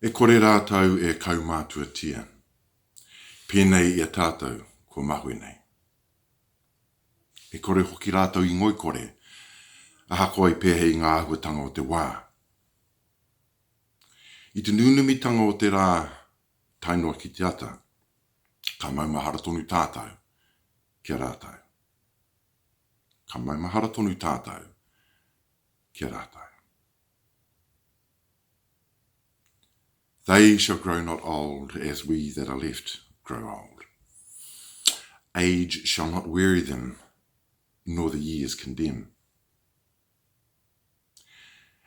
E kore rātou e kaumātuatia. Pēnei ia tātou ko mahue nei. E kore hoki rātou I ngoikore. Ahakoa I pehea I ngā āhuatanga o te wā. I te nūnūmitanga o te rā tainua ki te ata. Ka maumahara tonu tātou kia rātou. Ka maumahara tonu tātou kia rātou. They shall grow not old as we that are left grow old. Age shall not weary them, nor the years condemn.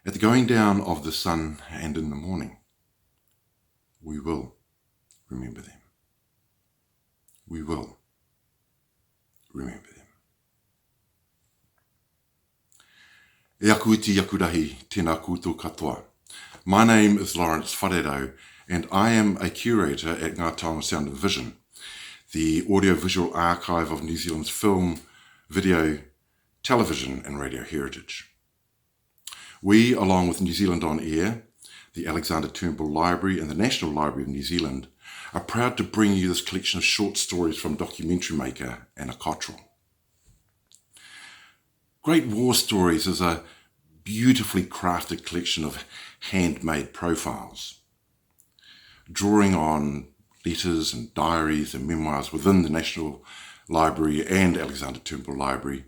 At the going down of the sun and in the morning, we will remember them. We will remember them. E aku iti aku rahi, tēnā koutou katoa. My name is Lawrence Wharerau, and I am a curator at Ngā Taonga Sound and Vision, the audiovisual archive of New Zealand's film, video, television and radio heritage. We, along with New Zealand On Air, the Alexander Turnbull Library and the National Library of New Zealand, are proud to bring you this collection of short stories from documentary maker Anna Cottrell. Great War Stories is a beautifully crafted collection of handmade profiles, drawing on letters and diaries and memoirs within the National Library and Alexander Turnbull Library.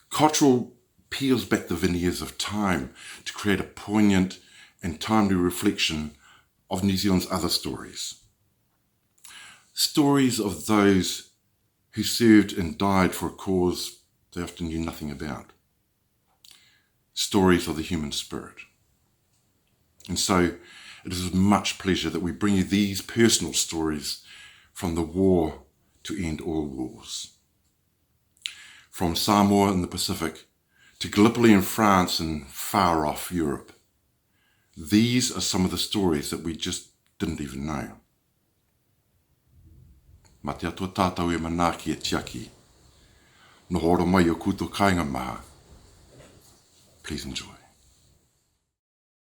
Cottrell peels back the veneers of time to create a poignant and timely reflection of New Zealand's other stories. Stories of those who served and died for a cause they often knew nothing about. Stories of the human spirit. And so it is with much pleasure that we bring you these personal stories from the war to end all wars. From Samoa in the Pacific to Gallipoli in France and far off Europe. These are some of the stories that we just didn't even know. Ma te atua tātou e manaki e tiaki. No horo mai o koutou kāinga maha. Please enjoy.